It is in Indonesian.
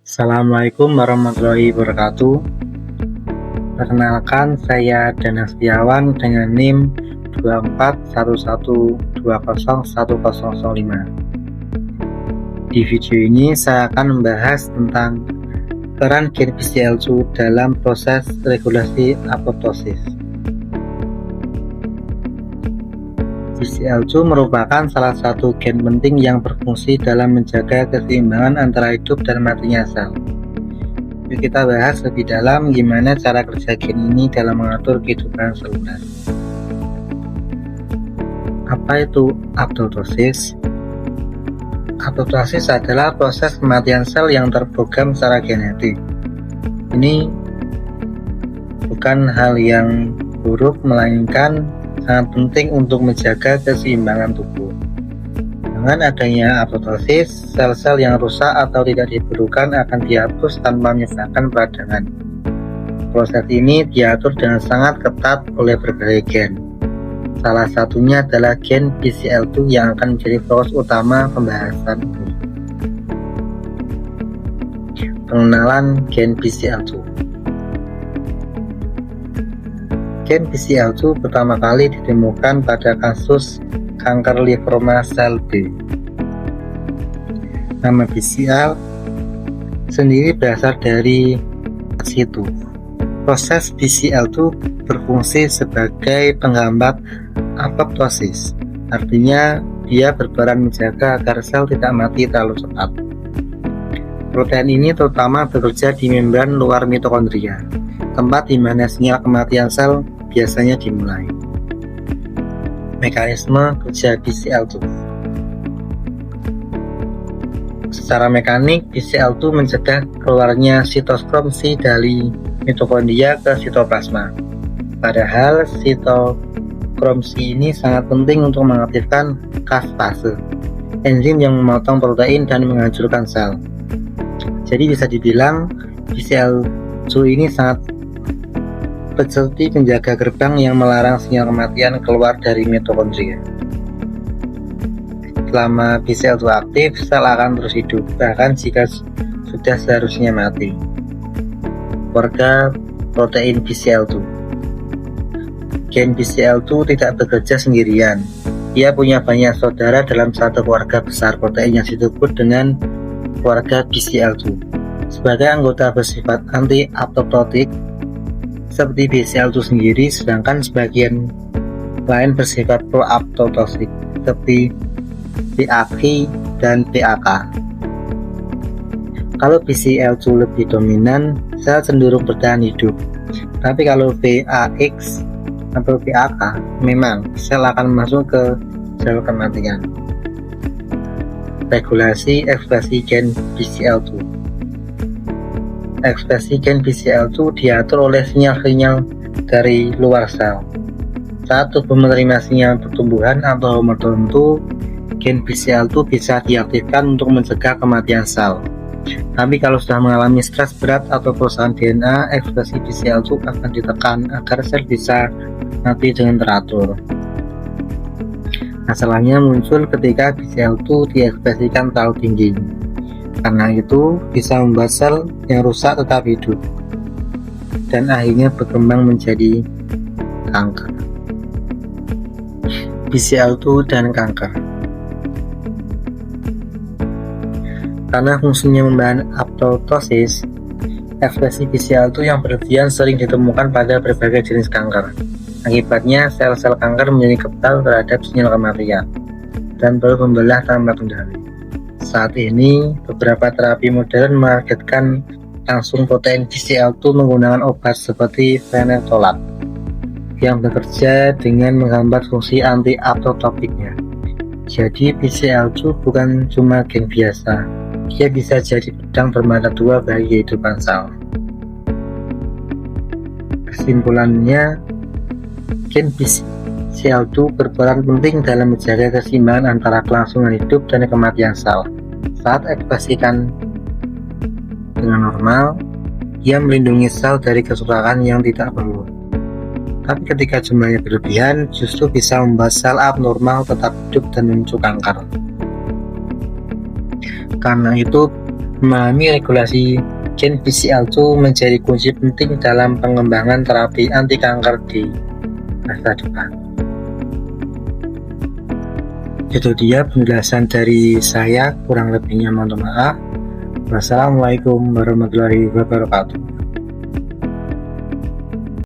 Assalamualaikum warahmatullahi wabarakatuh. Perkenalkan, saya Danang Setiawan dengan NIM 2411201005. Di video ini saya akan membahas tentang peran gen BCL2 dalam proses regulasi apoptosis. BCL2 merupakan salah satu gen penting yang berfungsi dalam menjaga keseimbangan antara hidup dan matinya sel. Yuk kita bahas lebih dalam gimana cara kerja gen ini dalam mengatur kehidupan seluler. Apa itu apoptosis? Apoptosis adalah proses kematian sel yang terprogram secara genetik. Ini bukan hal yang buruk, melainkan sangat penting untuk menjaga keseimbangan tubuh. Dengan adanya apoptosis, sel-sel yang rusak atau tidak diperlukan akan dihapus tanpa menyisakan peradangan. Proses ini diatur dengan sangat ketat oleh berbagai gen. Salah satunya adalah gen BCL2 yang akan menjadi fokus utama pembahasan ini. Pengenalan gen BCL2. Gen BCL2 pertama kali ditemukan pada kasus kanker limfoma sel B. Nama BCL sendiri berasal dari situ. Proses BCL2 berfungsi sebagai penghambat apoptosis, artinya dia berperan menjaga agar sel tidak mati terlalu cepat. Protein ini terutama bekerja di membran luar mitokondria, tempat di mana sinyal kematian sel biasanya dimulai. Mekanisme kerja BCL2. Secara mekanik, BCL2 mencegah keluarnya sitoskrom C dari mitokondria ke sitoplasma. Padahal sitokrom C ini sangat penting untuk mengaktifkan caspase, enzim yang memotong protein dan menghancurkan sel. Jadi bisa dibilang BCL2 ini sangat seperti penjaga gerbang yang melarang sinyal kematian keluar dari mitokondria. Selama BCL2 aktif, sel akan terus hidup, bahkan jika sudah seharusnya mati. Keluarga protein BCL2. Gen BCL2 tidak bekerja sendirian. Dia punya banyak saudara dalam satu keluarga besar protein yang disebut dengan keluarga BCL2. Sebagai anggota bersifat anti-apoptotik seperti BCL2 sendiri, sedangkan sebagian lain bersifat pro-apoptotik seperti PAK dan PAK. Kalau BCL2 lebih dominan, sel cenderung bertahan hidup. Tapi kalau PAX atau PAK, memang sel akan masuk ke sel kematian. Regulasi ekspresi gen BCL2. Ekspresi gen BCL2 diatur oleh sinyal-sinyal dari luar sel. Saat tubuh menerima sinyal pertumbuhan atau hormon tertentu, gen BCL2 bisa diaktifkan untuk mencegah kematian sel. Tapi kalau sudah mengalami stres berat atau kerusakan DNA, ekspresi BCL2 akan ditekan agar sel bisa mati dengan teratur. Masalahnya muncul ketika BCL2 diekspresikan terlalu tinggi. Karena itu bisa membuat sel yang rusak tetap hidup dan akhirnya berkembang menjadi kanker. BCL2 dan kanker. Karena fungsinya membahan apoptosis, ekspresi BCL2 yang berlebihan sering ditemukan pada berbagai jenis kanker. Akibatnya sel-sel kanker menjadi kebal terhadap sinyal kematian dan baru membelah tanpa kendali. Saat ini, beberapa terapi modern menargetkan langsung protein BCL2 menggunakan obat seperti venetoclax yang bekerja dengan menghambat fungsi anti-apoptotiknya. Jadi BCL2 bukan cuma gen biasa, dia bisa jadi pedang bermata dua bagi kehidupan sel. Kesimpulannya, gen BCL2 berperan penting dalam menjaga keseimbangan antara kelangsungan hidup dan kematian sel. Saat ekspresikan dengan normal, ia melindungi sel dari kerusakan yang tidak perlu. Tapi ketika jumlahnya berlebihan, justru bisa membuat sel abnormal tetap hidup dan memicu kanker. Karena itu, Memahami regulasi gen BCL2 menjadi kunci penting dalam pengembangan terapi anti kanker di masa depan. Itu dia penjelasan dari saya, kurang lebihnya mohon maaf. Wassalamualaikum warahmatullahi wabarakatuh.